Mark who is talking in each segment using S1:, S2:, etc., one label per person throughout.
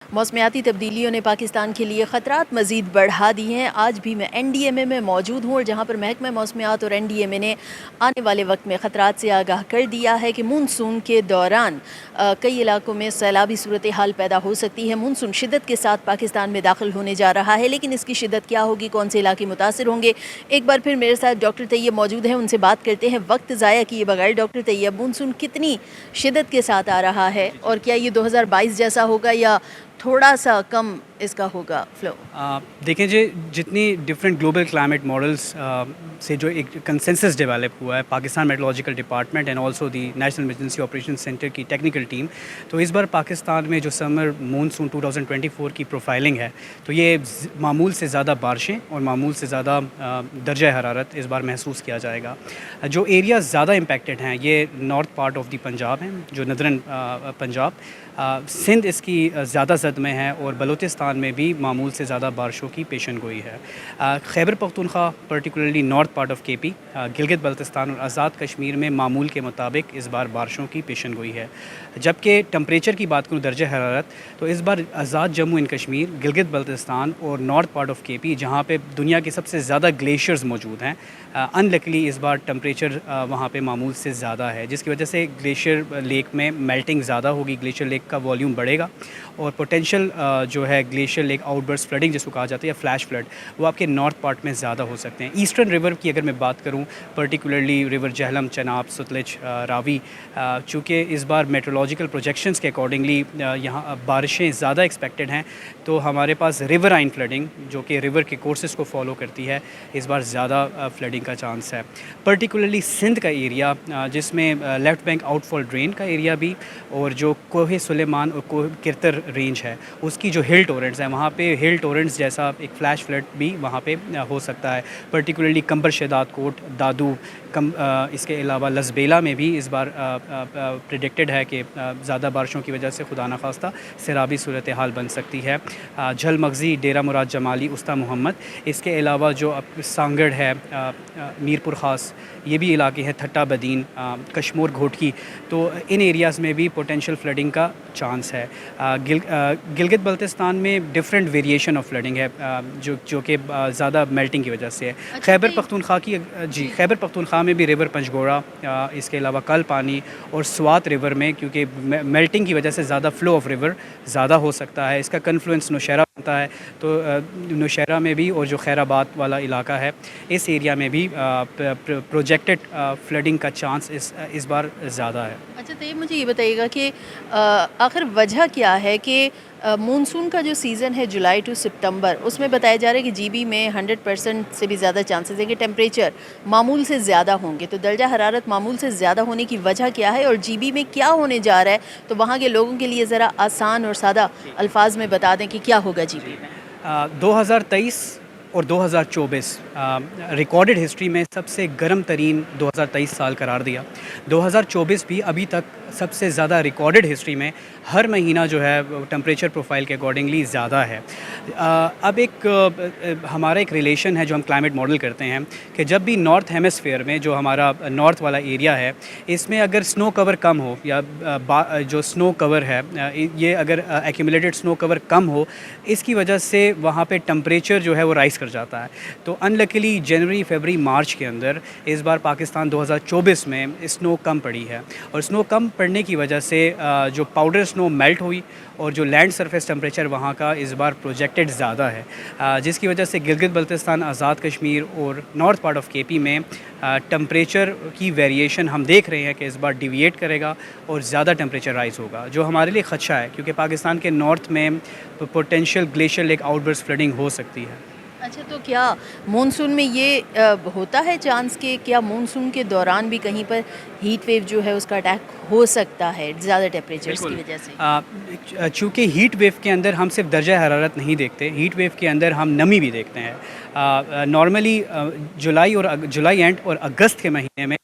S1: موسمیاتی تبدیلیوں نے پاکستان کے لیے خطرات مزید بڑھا دی ہیں۔ آج بھی میں این ڈی ایم اے میں موجود ہوں اور جہاں پر محکمہ موسمیات اور این ڈی ایم اے نے آنے والے وقت میں خطرات سے آگاہ کر دیا ہے کہ مونسون کے دوران کئی علاقوں میں سیلابی صورتحال پیدا ہو سکتی ہے۔ مونسون شدت کے ساتھ پاکستان میں داخل ہونے جا رہا ہے، لیکن اس کی شدت کیا ہوگی، کون سے علاقے متاثر ہوں گے؟ ایک بار پھر میرے ساتھ ڈاکٹر طیب موجود ہیں، ان سے بات کرتے ہیں وقت ضائع کیے بغیر۔ ڈاکٹر طیب، مونسون کتنی شدت کے ساتھ آ رہا ہے اور کیا یہ 2022 جیسا ہوگا یا تھوڑا سا کم اس کا ہوگا فلو؟
S2: دیکھیں جی، جتنی ڈفرینٹ گلوبل کلائمیٹ ماڈلس سے جو ایک کنسنسس ڈیولپ ہوا ہے Pakistan meteorological department and also the national emergency operation centre کی ٹیکنیکل ٹیم، تو اس بار پاکستان میں جو سمر مونسون 2024 کی پروفائلنگ ہے تو یہ معمول سے زیادہ بارشیں اور معمول سے زیادہ درجہ حرارت اس بار محسوس کیا جائے گا۔ جو ایریاز زیادہ امپیکٹڈ ہیں یہ north part of the Punjab ہیں، جو ندرن پنجاب، سندھ اس کی زیادہ زد میں ہے اور بلوچستان میں بھی معمول سے زیادہ بارشوں کی پیشن گوئی ہے۔ Khyber Pakhtunkhwa particularly north part of K P, Gilgit Baltistan اور آزاد کشمیر میں معمول کے مطابق اس بار بارشوں کی پیشن گوئی ہے۔ جبکہ ٹمپریچر کی بات کروں، درجہ حرارت، تو اس بار آزاد جموں اینڈ کشمیر، گلگت بلتستان اور نارتھ پارٹ آف کے پی، جہاں پہ دنیا کے سب سے زیادہ گلیشیئرز موجود ہیں، ان لکلی اس بار ٹمپریچر وہاں پہ معمول سے زیادہ ہے، جس کی وجہ سے گلیشیئر لیک میں میلٹنگ زیادہ ہوگی، گلیشیئر لیک کا والیوم بڑھے گا اور پوٹینشیل جو ہے glacier lake outburst flooding جس کو کہا جاتا ہے یا فلیش فلڈ، وہ آپ کے نارتھ پارٹ میں زیادہ ہو سکتے ہیں۔ ایسٹرن ریور کی اگر میں بات کروں، پرٹیکولرلی ریور جہلم، چناب، ستلج، راوی، چونکہ اس بار میٹرولوجیکل پروجیکشنز کے اکارڈنگلی یہاں بارشیں زیادہ ایکسپیکٹڈ ہیں، تو ہمارے پاس ریور آئن فلڈنگ جو کہ ریور کے کورسز کو فالو کرتی ہے، اس بار زیادہ فلڈنگ کا چانس ہے۔ پرٹیکولرلی سندھ کا ایریا، جس میں لیفٹ بینک آؤٹ فال ڈرین کا ایریا بھی اور جو کوہ سلیمان اور کوہ کرتر رینج ہے اس کی جو ہل ٹورنٹس ہیں، وہاں پہ ہل ٹورنٹس جیسا ایک فلیش فلڈ بھی وہاں پہ ہو سکتا ہے۔ پرٹیکولرلی کمبر شہداد کوٹ، دادو، اس کے علاوہ لسبیلا میں بھی اس بار پریڈکٹڈ ہے کہ زیادہ بارشوں کی وجہ سے خدا نخواستہ سیلابی صورتحال بن سکتی ہے۔ جھل مغزی، ڈیرہ مراد جمالی، استا محمد، اس کے علاوہ جو سانگڑ ہے، میرپور خاص، یہ بھی علاقے ہیں، تھٹا بدین، کشمور گھوٹکی، تو ان ایریاز میں بھی پوٹینشیل فلڈنگ کا چانس ہے۔ گلگت بلتستان میں ڈفرینٹ ویریشن آف فلڈنگ ہے جو کہ زیادہ میلٹنگ کی وجہ سے ہے۔ خیبر پختونخوا کی خیبر پختونخوا میں بھی ریور پنجگورا، اس کے علاوہ کل پانی اور سوات ریور میں، کیونکہ میلٹنگ کی وجہ سے زیادہ فلو آف ریور زیادہ ہو سکتا ہے، اس کا کنفلوئنس نوشہرہ بنتا ہے، تو نوشہرہ میں بھی اور جو خیر آباد والا علاقہ ہے اس ایریا میں بھی پروجیکٹڈ فلڈنگ کا چانس اس بار زیادہ ہے۔
S1: اچھا طیب، مجھے یہ بتائیے گا کہ آخر وجہ کیا ہے کہ مونسون کا جو سیزن ہے جولائی ٹو سپتمبر، اس میں بتایا جا رہا ہے کہ جی بی میں 100% سے بھی زیادہ چانسز ہیں کہ ٹیمپریچر معمول سے زیادہ ہوں گے، تو درجہ حرارت معمول سے زیادہ ہونے کی وجہ کیا ہے اور جی بی میں کیا ہونے جا رہا ہے؟ تو وہاں کے لوگوں کے لیے ذرا آسان اور سادہ الفاظ میں بتا دیں کہ کیا ہوگا جی بی میں۔
S2: 2023 اور 2024 ریکارڈڈ ہسٹری میں سب سے گرم ترین 2023 سال قرار دیا۔ 2024 بھی ابھی تک سب سے زیادہ ریکارڈڈ ہسٹری میں ہر مہینہ جو ہے ٹمپریچر پروفائل کے اکارڈنگلی زیادہ ہے۔ اب ہمارا ایک ریلیشن ہے جو ہم کلائمیٹ ماڈل کرتے ہیں کہ جب بھی نارتھ ہیمسفیئر میں جو ہمارا نارتھ والا ایریا ہے، اس میں اگر سنو کور کم ہو یا جو سنو کور ہے یہ اگر ایکیومولیٹڈ سنو کور کم ہو، اس کی وجہ سے وہاں پہ ٹمپریچر جو ہے وہ رائز کر جاتا ہے۔ تو ان لکیلی جنوری، فیبری، مارچ کے اندر اس بار پاکستان 2024 میں اسنو کم پڑی ہے، اور اسنو کم پڑنے کی وجہ سے جو پاؤڈر اسنو میلٹ ہوئی اور جو لینڈ سرفیس ٹمپریچر وہاں کا اس بار پروجیکٹڈ زیادہ ہے، جس کی وجہ سے گلگت بلتستان، آزاد کشمیر اور نارتھ پارٹ آف کے پی میں ٹمپریچر کی ویریشن ہم دیکھ رہے ہیں کہ اس بار ڈیویٹ کرے گا اور زیادہ ٹمپریچر رائز ہوگا، جو ہمارے لیے خدشہ ہے کیونکہ پاکستان کے نارتھ میں potential glacier lake outburst flooding ہو سکتی ہے۔
S1: اچھا، تو کیا مونسون میں یہ ہوتا ہے چانس کہ کیا مونسون کے دوران بھی کہیں پر ہیٹ ویو جو ہے اس کا اٹیک ہو سکتا ہے زیادہ ٹیمپریچرز کی وجہ سے؟
S2: چونکہ ہیٹ ویو کے اندر ہم صرف درجہ حرارت نہیں دیکھتے، ہیٹ ویو کے اندر ہم نمی بھی دیکھتے ہیں۔ نارملی جولائی اینڈ اور اگست کے مہینے میں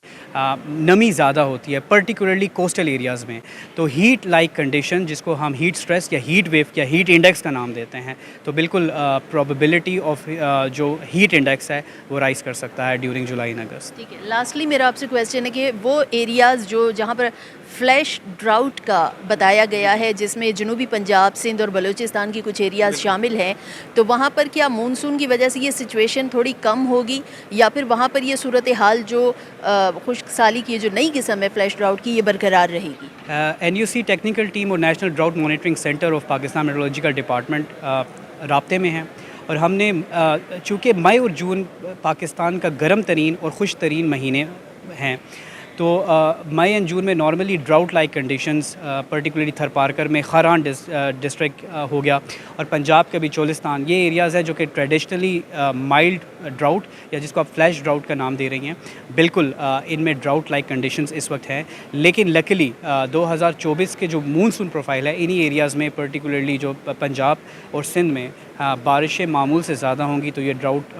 S2: نمی زیادہ ہوتی ہے، پرٹیکولرلی کوسٹل ایریاز میں، تو ہیٹ لائک کنڈیشن جس کو ہم ہیٹ سٹریس یا ہیٹ ویو یا ہیٹ انڈیکس کا نام دیتے ہیں، تو بالکل پروبیبلٹی آف جو ہیٹ انڈیکس ہے وہ رائز کر سکتا ہے ڈیورنگ جولائی اینڈ اگست.
S1: ٹھیک ہے، لاسٹلی میرا آپ سے کویسچن ہے کہ وہ ایریاز جو جہاں پر فلیش ڈراؤٹ کا بتایا گیا ہے، جس میں جنوبی پنجاب، سندھ اور بلوچستان کی کچھ ایریاز شامل ہیں، تو وہاں پر کیا مونسون کی وجہ سے یہ سچویشن تھوڑی کم ہوگی، یا پھر وہاں پر یہ صورتحال جو خشک سالی کی جو نئی قسم ہے فلیش ڈراؤٹ کی، یہ برقرار رہے گی؟
S2: NUC ٹیکنیکل ٹیم اور national drought monitoring centre of Pakistan meteorological department رابطے میں ہیں، اور ہم نے چونکہ مئی اور جون پاکستان کا گرم ترین اور خوش ترین مہینے ہیں، تو مئی اینڈ جون میں normally drought like conditions particularly Tharparkar میں خاران ڈسٹرکٹ ہو گیا، اور پنجاب کا بھی چولستان، یہ ایریاز ہیں جو کہ ٹریڈیشنلی مائلڈ ڈراؤٹ یا جس کو آپ فلیش ڈراؤٹ کا نام دے رہی ہیں، بالکل ان میں ڈراؤٹ لائک کنڈیشنز اس وقت ہیں. لیکن لکلی 2024 کے جو مونسون پروفائل ہے انہی ایریاز میں پرٹیکولرلی جو پنجاب اور سندھ میں بارشیں معمول سے زیادہ ہوں گی، تو یہ ڈراؤٹ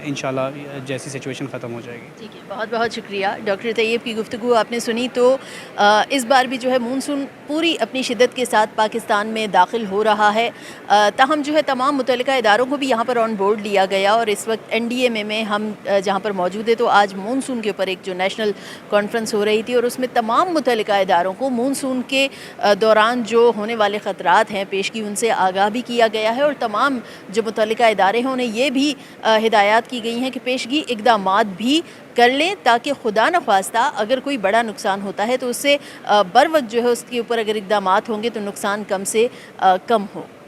S2: انشاءاللہ جیسی سچویشن ختم ہو جائے گی.
S1: ٹھیک ہے، بہت بہت شکریہ ڈاکٹر طیب کی گفتگو آپ نے سنی. تو اس بار بھی جو ہے مونسون پوری اپنی شدت کے ساتھ پاکستان میں داخل ہو رہا ہے، تاہم جو ہے تمام متعلقہ اداروں کو بھی یہاں پر آن بورڈ لیا گیا، اور اس وقت NDMA میں ہم جہاں پر موجود ہیں، تو آج مونسون کے اوپر ایک جو نیشنل کانفرنس ہو رہی تھی، اور اس میں تمام متعلقہ اداروں کو مونسون کے دوران جو ہونے والے خطرات ہیں پیشگی ان سے آگاہ بھی کیا گیا ہے، اور تمام جو متعلقہ ادارے ہیں انہیں یہ بھی ہدایات کی گئی ہیں کہ پیشگی اقدامات بھی کر لیں، تاکہ خدا نخواستہ اگر کوئی بڑا نقصان ہوتا ہے تو اس سے بر وقت جو ہے اس کے اوپر اگر اقدامات ہوں گے تو نقصان کم سے کم ہو.